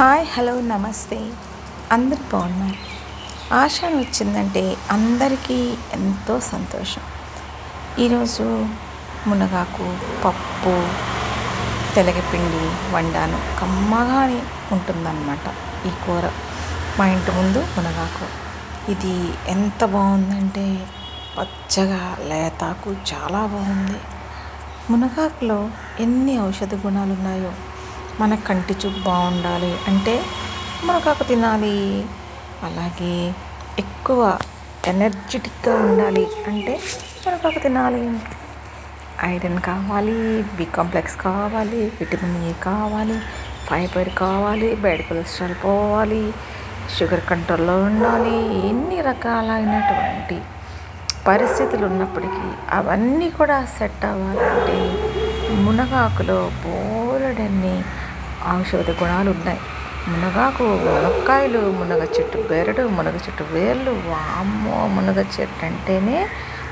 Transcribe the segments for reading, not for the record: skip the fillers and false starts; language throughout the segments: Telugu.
హాయ్ హలో నమస్తే. అందరు బాగున్నారు. ఆషాఢం వచ్చిందంటే అందరికీ ఎంతో సంతోషం. ఈరోజు మునగాకు పప్పు తెలగపిండి వండాను. కమ్మగానే ఉంటుందన్నమాట ఈ కూర. మా ఇంటి ముందు మునగాకు, ఇది ఎంత బాగుందంటే పచ్చగా లేతాకు చాలా బాగుంది. మునగాకులో ఎన్ని ఔషధ గుణాలు ఉన్నాయో. మన కంటి చూపు బాగుండాలి అంటే మునగాకు తినాలి. అలాగే ఎక్కువ ఎనర్జెటిక్గా ఉండాలి అంటే మునగాకు తినాలి. ఐరన్ కావాలి, బి కాంప్లెక్స్ కావాలి, విటమిన్ ఏ కావాలి, ఫైబర్ కావాలి, బ్యాడ్ కొలెస్ట్రాల్ పోవాలి, షుగర్ కంట్రోల్లో ఉండాలి. ఎన్ని రకాలైనటువంటి పరిస్థితులు ఉన్నప్పటికీ అవన్నీ కూడా సెట్ అవ్వాలంటే మునగాకులో బోలెడన్ని ఔషధ గుణాలు ఉన్నాయి. మునగాకు, మునక్కాయలు, మునగ చెట్టు బెరడు, మునగ చెట్టు వేర్లు, వామ్మో మునగ చెట్టు అంటేనే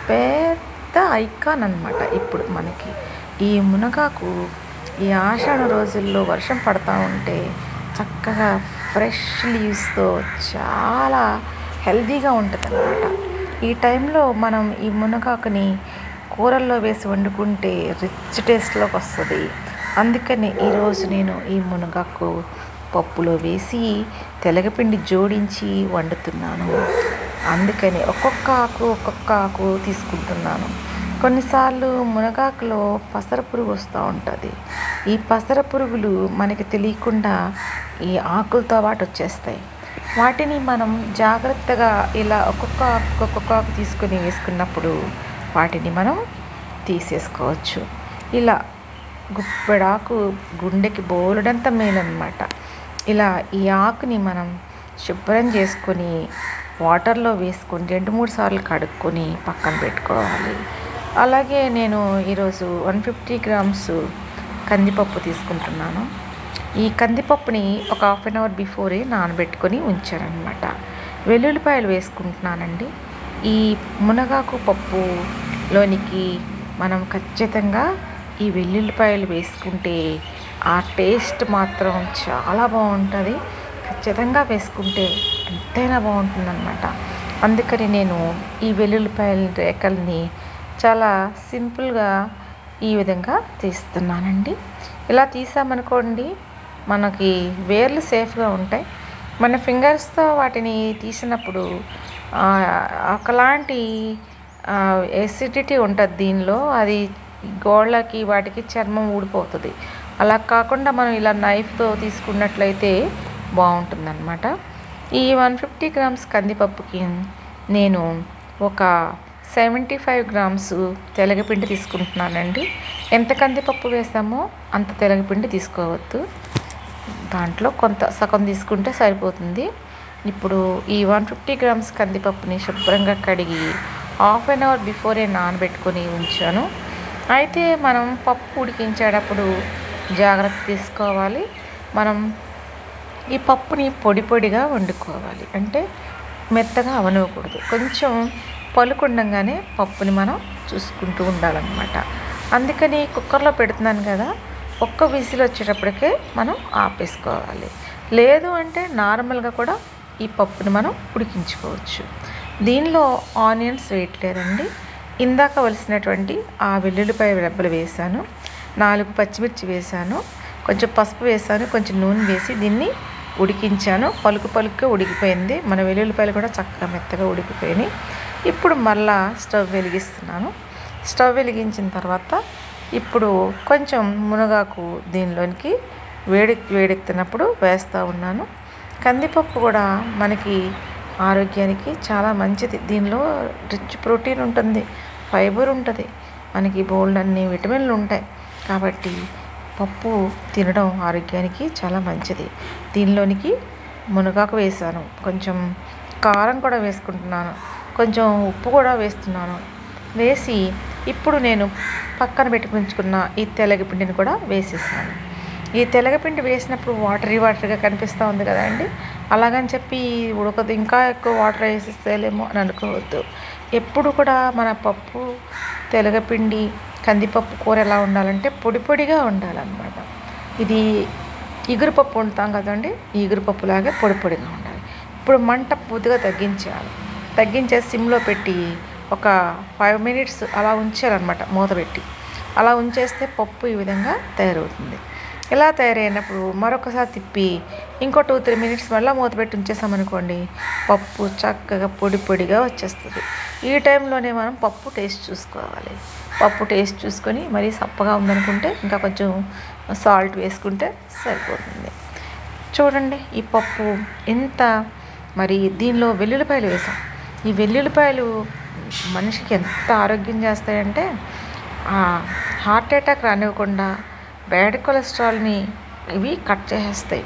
పెద్ద ఐకాన్ అన్నమాట. ఇప్పుడు మనకి ఈ మునగాకు ఈ ఆషాఢ రోజుల్లో వర్షం పడతా ఉంటే చక్కగా ఫ్రెష్ లీవ్స్తో చాలా హెల్తీగా ఉంటుంది అన్నమాట. ఈ టైంలో మనం ఈ మునగాకుని కూరల్లో వేసి వండుకుంటే రిచ్ టేస్ట్లోకి వస్తుంది. అందుకని ఈరోజు నేను ఈ మునగాకు పప్పులో వేసి తెలగపిండి జోడించి వండుతున్నాను. అందుకని ఒక్కొక్క ఆకు తీసుకుంటున్నాను. కొన్నిసార్లు మునగాకులో పసర పురుగు వస్తూ ఉంటుంది. ఈ పసర పురుగులు మనకి తెలియకుండా ఈ ఆకులతో పాటు వచ్చేస్తాయి. వాటిని మనం జాగ్రత్తగా ఇలా ఒక్కొక్క ఆకు తీసుకొని వేసుకున్నప్పుడు వాటిని మనం తీసేసుకోవచ్చు. ఇలా గుప్పెడాకు గుండెకి బోలెడంత మేలన్నమాట. ఇలా ఈ ఆకుని మనం శుభ్రం చేసుకొని వాటర్లో వేసుకొని 2-3 సార్లు కడుక్కొని పక్కన పెట్టుకోవాలి. అలాగే నేను ఈరోజు 150 గ్రామ్స్ కందిపప్పు తీసుకుంటున్నాను. ఈ కందిపప్పుని ఒక 1/2 అవర్ బిఫోరే నానబెట్టుకొని ఉంచానన్నమాట. వెల్లుల్లిపాయలు వేసుకుంటున్నానండి. ఈ మునగాకు పప్పులోనికి మనం ఖచ్చితంగా ఈ వెల్లుల్లిపాయలు వేసుకుంటే ఆ టేస్ట్ మాత్రం చాలా బాగుంటుంది. ఖచ్చితంగా వేసుకుంటే ఎంతైనా బాగుంటుందన్నమాట. అందుకని నేను ఈ వెల్లుల్లిపాయల రేకల్ని చాలా సింపుల్గా ఈ విధంగా తీస్తున్నానండి. ఇలా తీసామనుకోండి మనకి వేర్లు సేఫ్గా ఉంటాయి. మన ఫింగర్స్తో వాటిని తీసినప్పుడు ఒకలాంటి ఎసిడిటీ ఉంటుంది దీనిలో. అది గోళ్ళకి వాటికి చర్మం ఊడిపోతుంది. అలా కాకుండా మనం ఇలా నైఫ్తో తీసుకున్నట్లయితే బాగుంటుందన్నమాట. ఈ 150 గ్రామ్స్ కందిపప్పుకి నేను ఒక 75 గ్రామ్స్ తెలగపిండి తీసుకుంటున్నానండి. ఎంత కందిపప్పు వేస్తామో అంత తెలగపిండి తీసుకోవద్దు. దాంట్లో కొంత సగం తీసుకుంటే సరిపోతుంది. ఇప్పుడు ఈ 150 గ్రామ్స్ కందిపప్పుని శుభ్రంగా కడిగి 1/2 అవర్ బిఫోరే నానబెట్టుకొని ఉంచాను. అయితే మనం పప్పు ఉడికించేటప్పుడు జాగ్రత్త తీసుకోవాలి. మనం ఈ పప్పుని పొడిగా వండుకోవాలి. అంటే మెత్తగా అవనివ్వకూడదు. కొంచెం పలుకుండగానే పప్పుని మనం చూసుకుంటూ ఉండాలన్నమాట. అందుకని కుక్కర్లో పెడుతున్నాను కదా, ఒక్క విజిల్ వచ్చేటప్పటికే మనం ఆపేసుకోవాలి. లేదు అంటే నార్మల్గా కూడా ఈ పప్పుని మనం ఉడికించుకోవచ్చు. దీనిలో ఆనియన్స్ వేయట్లేదండి. ఇందాక వలిసినటువంటి ఆ వెల్లుల్లిపాయ రెబ్బలు వేసాను, 4 పచ్చిమిర్చి వేసాను, కొంచెం పసుపు వేసాను, కొంచెం నూనె వేసి దీన్ని ఉడికించాను. పలుకుగా ఉడికిపోయింది. మన వెల్లుల్లిపాయలు కూడా చక్కగా మెత్తగా ఉడికిపోయినాయి. ఇప్పుడు మళ్ళా స్టవ్ వెలిగిస్తున్నాను. స్టవ్ వెలిగించిన తర్వాత ఇప్పుడు కొంచెం మునగాకు దీనిలోనికి వేడెక్కుతున్నప్పుడు వేస్తూ ఉన్నాను. కందిపప్పు కూడా మనకి ఆరోగ్యానికి చాలా మంచిది. దీనిలో రిచ్ ప్రోటీన్ ఉంటుంది, ఫైబర్ ఉంటుంది, మనకి బోల్డ్ అన్ని విటమిన్లు ఉంటాయి. కాబట్టి పప్పు తినడం ఆరోగ్యానికి చాలా మంచిది. దీనిలోనికి మునగాకు వేసాను, కొంచెం కారం కూడా వేసుకుంటున్నాను, కొంచెం ఉప్పు కూడా వేస్తున్నాను. వేసి ఇప్పుడు నేను పక్కన పెట్టుకుంచుకున్న ఈ తెలగపిండిని కూడా వేసేసాను. ఈ తెలగపిండి వేసినప్పుడు వాటర్గా కనిపిస్తూ ఉంది కదా అండి, అలాగని చెప్పి ఉడకదు, ఇంకా ఎక్కువ వాటర్ వేసేస్తేలేమో అని అనుకోవద్దు. ఎప్పుడు కూడా మన పప్పు తెలగపిండి కందిపప్పు కూర ఎలా ఉండాలంటే పొడిగా ఉండాలన్నమాట. ఇది ఇగురు పప్పు వండుతాం కదండి, ఈ ఇగురు పప్పులాగే పొడి పొడిగా ఉండాలి. ఇప్పుడు మంట పూర్తిగా తగ్గించేయాలి. తగ్గించేసి సిమ్లో పెట్టి ఒక 5 మినిట్స్ అలా ఉంచారనమాట మూత పెట్టి. అలా ఉంచేస్తే పప్పు ఈ విధంగా తయారవుతుంది. ఇలా తయారైనప్పుడు మరొకసారి తిప్పి ఇంకో 2-3 మినిట్స్ మళ్ళీ మూత పెట్టి ఉంచేసామనుకోండి, పప్పు చక్కగా పొడి పొడిగా వచ్చేస్తుంది. ఈ టైంలోనే మనం పప్పు టేస్ట్ చూసుకోవాలి. పప్పు టేస్ట్ చూసుకొని మరీ సప్పగా ఉందనుకుంటే ఇంకా కొంచెం సాల్ట్ వేసుకుంటే సరిపోతుంది. చూడండి ఈ పప్పు ఎంత, మరి దీనిలో వెల్లుల్లిపాయలు వేసాం. ఈ వెల్లుల్లిపాయలు మనిషికి ఎంత ఆరోగ్యం చేస్తాయంటే హార్ట్ అటాక్ రానివ్వకుండా బ్యాడ్ కొలెస్ట్రాల్ని ఇవి కట్ చేసేస్తాయి.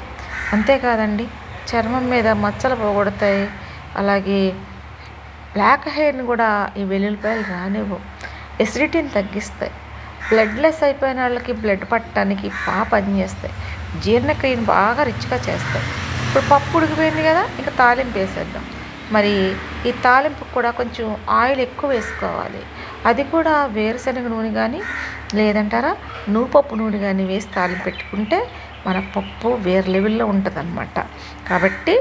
అంతేకాదండి, చర్మం మీద మచ్చలు పోగొడతాయి. అలాగే బ్లాక్ హెయిర్ని కూడా ఈ వెల్లుల్లిపాయలు రానివ్వు. ఎసిడిటీని తగ్గిస్తాయి. బ్లడ్లెస్ అయిపోయిన వాళ్ళకి బ్లడ్ పట్టడానికి బాగా పనిచేస్తాయి. జీర్ణక్రియను బాగా రిచ్గా చేస్తాయి. ఇప్పుడు పప్పు ఉడికిపోయింది కదా, ఇంకా తాలింపు వేసేద్దాం. మరి ఈ తాలింపు కూడా కొంచెం ఆయిల్ ఎక్కువ వేసుకోవాలి. అది కూడా వేరుశనగ నూనె కానీ లేదంటారా నువ్వుపప్పు నూనె కానీ వేసి తాలింపు పెట్టుకుంటే మన పప్పు వేరే లెవెల్లో ఉంటుంది అనమాట. కాబట్టి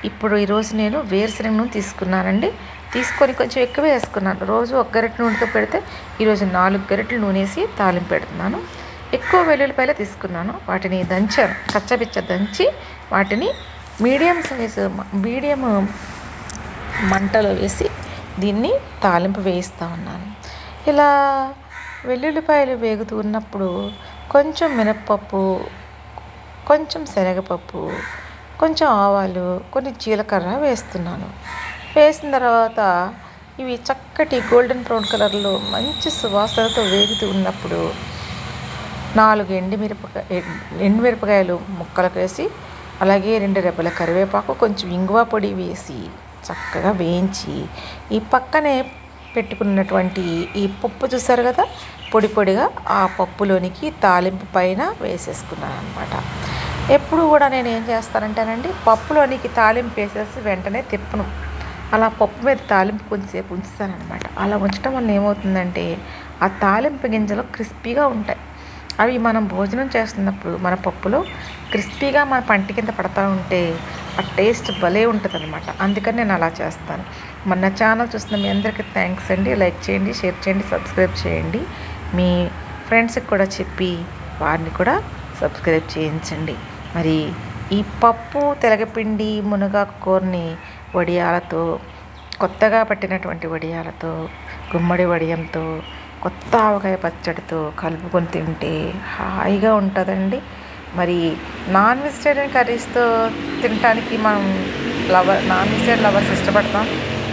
ఇప్పుడు ఈరోజు నేను వేరుశనగ నూనె తీసుకున్నానండి. తీసుకొని కొంచెం ఎక్కువ వేసుకున్నాను. రోజు 1 గరిటె నూనెతో పెడితే ఈరోజు 4 గరిటెలు నూనె వేసి తాలింపు పెడుతున్నాను. ఎక్కువ వెల్లుల్లిపాయలు తీసుకున్నాను. వాటిని దంచాను, కచ్చపిచ్చ దంచి వాటిని మీడియం మంటలో వేసి దీన్ని తాలింపు వేయిస్తూ ఉన్నాను. ఇలా వెల్లుల్లిపాయలు వేగుతూ ఉన్నప్పుడు కొంచెం మినప్పప్పు, కొంచెం శనగపప్పు, కొంచెం ఆవాలు, కొన్ని జీలకర్ర వేస్తున్నాను. వేసిన తర్వాత ఇవి చక్కటి గోల్డెన్ బ్రౌన్ కలర్లో మంచి సువాసనతో వేగుతూ ఉన్నప్పుడు 4 ఎండుమిరపకాయలు ముక్కలకు వేసి, అలాగే 2 రెబ్బల కరివేపాకు, కొంచెం ఇంగువ పొడి వేసి చక్కగా వేయించి ఈ పక్కనే పెట్టుకున్నటువంటి ఈ పప్పు చూసారు కదా పొడి పొడిగా, ఆ పప్పులోనికి తాలింపు పైన వేసేసుకున్నాను అనమాట. ఎప్పుడు కూడా నేను ఏం చేస్తానంటేనండి, పప్పులోనికి తాలింపు వేసేసి వెంటనే తిప్పను. అలా పప్పు మీద తాలింపు కొంచెంసేపు ఉంచుతానమాట. అలా ఉంచడం వల్ల ఏమవుతుందంటే ఆ తాలింపు గింజలు క్రిస్పీగా ఉంటాయి. అవి మనం భోజనం చేస్తున్నప్పుడు మన పప్పులో క్రిస్పీగా మన పంటి కింద పడతా ఉంటే ఆ టేస్ట్ భలే ఉంటుంది అనమాట. అందుకని నేను అలా చేస్తాను. మన ఛానల్ చూస్తున్న మీ అందరికీ థ్యాంక్స్ అండి. లైక్ చేయండి, షేర్ చేయండి, సబ్స్క్రైబ్ చేయండి. మీ ఫ్రెండ్స్కి కూడా చెప్పి వారిని కూడా సబ్స్క్రైబ్ చేయించండి. మరి ఈ పప్పు, తెలగపిండి, మునగాకు కూరని వడియాలతో, కొత్తగా పట్టినటువంటి వడియాలతో, గుమ్మడి వడియంతో, కొత్త ఆవకాయ పచ్చడితో కలుపుకొని తింటే హాయిగా ఉంటుందండి. మరి నాన్ వెజిటేరియన్ కర్రీస్తో తినడానికి మనం నాన్ వెజిటేరియన్ లవర్స్ ఇష్టపడతాం.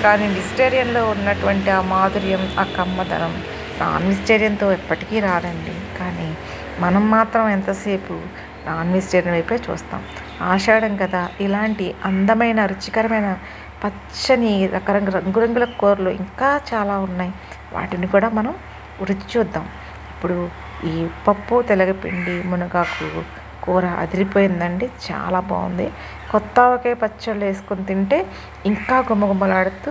కానీ వెజిటేరియన్లో ఉన్నటువంటి ఆ మాధుర్యం, ఆ కమ్మదనం నాన్ వెజిటేరియన్తో ఎప్పటికీ రాదండి. కానీ మనం మాత్రం ఎంతసేపు నాన్ వెజిటేరియన్ వైపే చూస్తాం. ఆషాఢం కదా, ఇలాంటి అందమైన రుచికరమైన పచ్చని రంగురంగుల కూరలు ఇంకా చాలా ఉన్నాయి. వాటిని కూడా మనం రుచి చూద్దాం. ఇప్పుడు ఈ పప్పు, తెలగపిండి, మునగాకు కూర అదిరిపోయిందండి, చాలా బాగుంది. కొత్త ఆవకాయ పచ్చళ్ళు వేసుకొని తింటే ఇంకా గుమ్మగుమ్మలాడుతూ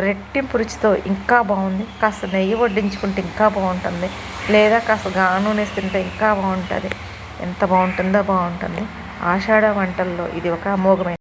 రెట్టింపు రుచితో ఇంకా బాగుంది. కాస్త నెయ్యి వడ్డించుకుంటే ఇంకా బాగుంటుంది, లేదా కాస్త నూనె వేసి తింటే ఇంకా బాగుంటుంది. ఎంత బాగుంటుందో బాగుంటుంది. ఆషాఢ వంటల్లో ఇది ఒక అమోఘమైన